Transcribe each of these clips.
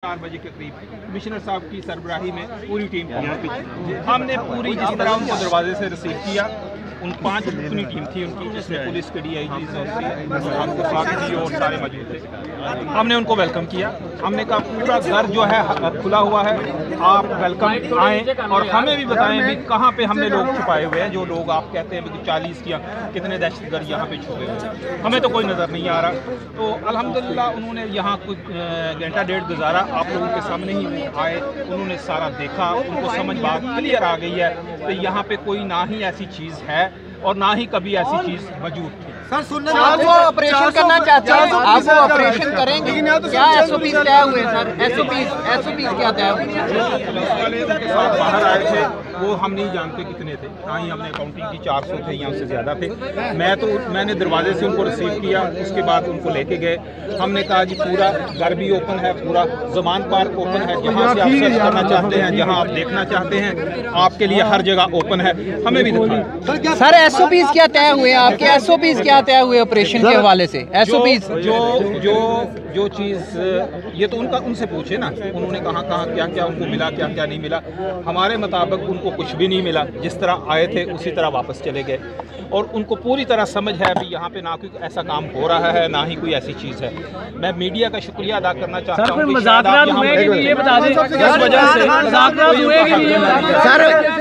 4 बजे के करीब कमिश्नर साहब की सरबराही में पूरी टीम थी। हमने पूरी जिस तरह उनको दरवाजे से रिसीव किया, उन 5 रुकनी टीम थी उनकी, जिसमें पुलिस के DIG और सारे मौजूद थे। हमने उनको वेलकम किया। हमने कहा पूरा घर जो है खुला हुआ है, आप वेलकम आएँ और हमें भी बताएं भी कहाँ पे हमने लोग छुपाए हुए हैं। जो लोग आप कहते हैं कि 40 या कितने दहशतगर्द यहाँ पे छुपे हुए हैं, हमें तो कोई नज़र नहीं आ रहा। तो अल्हम्दुलिल्लाह उन्होंने यहाँ कुछ घंटा डेढ़ गुजारा, आप लोगों के सामने ही आए, उन्होंने सारा देखा, उनको समझ बात क्लियर आ गई है कि यहाँ पे कोई ना ही ऐसी चीज़ है और ना ही कभी ऐसी चीज़ मौजूद थी। सर सुनने आप वो ऑपरेशन करना चाहते हैं, आप वो ऑपरेशन करेंगे क्या? SOP तय हुए सर? SOP क्या तय हुए? बाहर आए थे वो हम नहीं जानते कितने थे, ना ही हमने काउंटिंग की, 400 थे या उससे ज़्यादा थे। मैंने दरवाजे से उनको रिसीव किया, उसके बाद उनको लेके गए। हमने कहा जी पूरा घर भी ओपन है, पूरा ज़मान पार्क ओपन है, जहाँ से आप सर्च करना चाहते हैं, जहाँ आप देखना चाहते हैं, आपके लिए हर जगह ओपन है। हमें भी दिखाया। सर SOPs क्या तय हुए? आपके SOPs क्या तय हुए ऑपरेशन के हवाले से? SOPs जो चीज़ ये तो उनसे पूछे ना, उन्होंने कहाँ क्या उनको मिला, क्या नहीं मिला। हमारे मुताबिक उनको कुछ भी नहीं मिला, जिस तरह आए थे उसी तरह वापस चले गए और उनको पूरी तरह समझ है भी यहाँ पे ना कोई ऐसा काम हो रहा है, ना ही कोई ऐसी चीज़ है। मैं मीडिया का शुक्रिया अदा करना चाहता हूँ।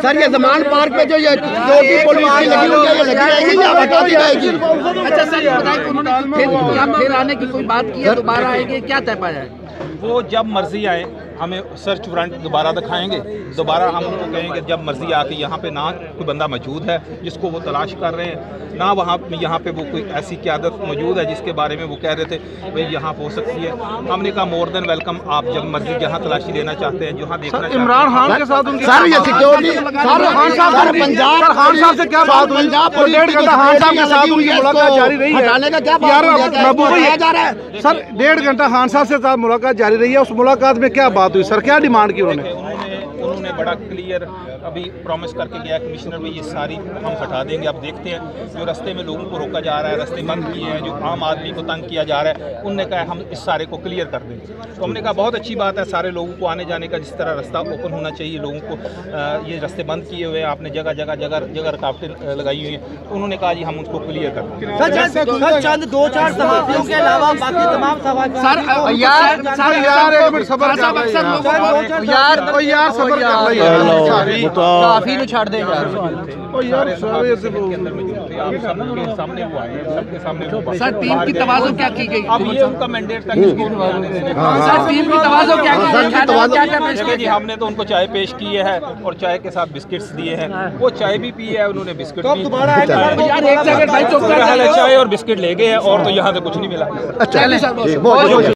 सर ये ज़मान पार्क पे जो ये पुलिस लगी हुई है, लगी रहेगी या हटा दी जाएगी? अच्छा सर ये बताएं कि उन्होंने फिर आने की कोई बात की है, दोबारा आएंगे, क्या तय पाया है? वो जब मर्जी आए हमें सर्च वारंट दोबारा दिखाएंगे, दोबारा हम उनको कहेंगे जब मर्जी आके यहाँ पे ना कोई बंदा मौजूद है जिसको वो तलाश कर रहे हैं, ना यहाँ पे वो कोई ऐसी क़यादत मौजूद है जिसके बारे में वो कह रहे थे भाई यहाँ हो सकती है। हमने कहा मोर देन वेलकम, आप जब मर्जी जहाँ तलाशी लेना चाहते हैं, जहाँ देखना चाहते हैं। इमरान खान के साथ सर ये सिक्योरिटी पंजाब खान साहब से क्या बात हुई? डेढ़ घंटा खान साहब के साथ उनकी मुलाकात जारी रही है, हटाने का क्या जा रहा है? सर 1.5 घंटा खान साहब से साथ मुलाकात जारी रही है, उस मुलाकात में क्या बात हुई सर? क्या डिमांड की उन्होंने बड़ा क्लियर अभी प्रॉमिस करके गया कमिश्नर में, ये सारी हम हटा देंगे। अब देखते हैं जो रास्ते में लोगों को रोका जा रहा है, रास्ते बंद किए हैं, जो आम आदमी को तंग किया जा रहा है, उनने कहा हम इस सारे को क्लियर कर देंगे। तो हमने कहा बहुत अच्छी बात है, सारे लोगों को आने जाने का जिस तरह रास्ता ओपन होना चाहिए, लोगों को ये रास्ते बंद किए हुए हैं, आपने जगह रुकावटें लगाई हुई हैं, तो उन्होंने कहा जी हम उसको क्लियर कर देंगे। चंद 2-4 सहाफ़ियों के अलावा बाकी तमाम काफी नु छाड़ दे यार। सर टीम की तवाज़ो क्या की गई? अब ये उनका मैंडेट था। सर टीम की तवाज़ो क्या जी? हमने तो उनको चाय पेश की है और चाय के साथ बिस्किट्स दिए हैं, वो चाय भी पी है, उन्होंने बिस्किट भी, चाय और बिस्किट ले गए हैं और तो यहाँ से कुछ नहीं मिला।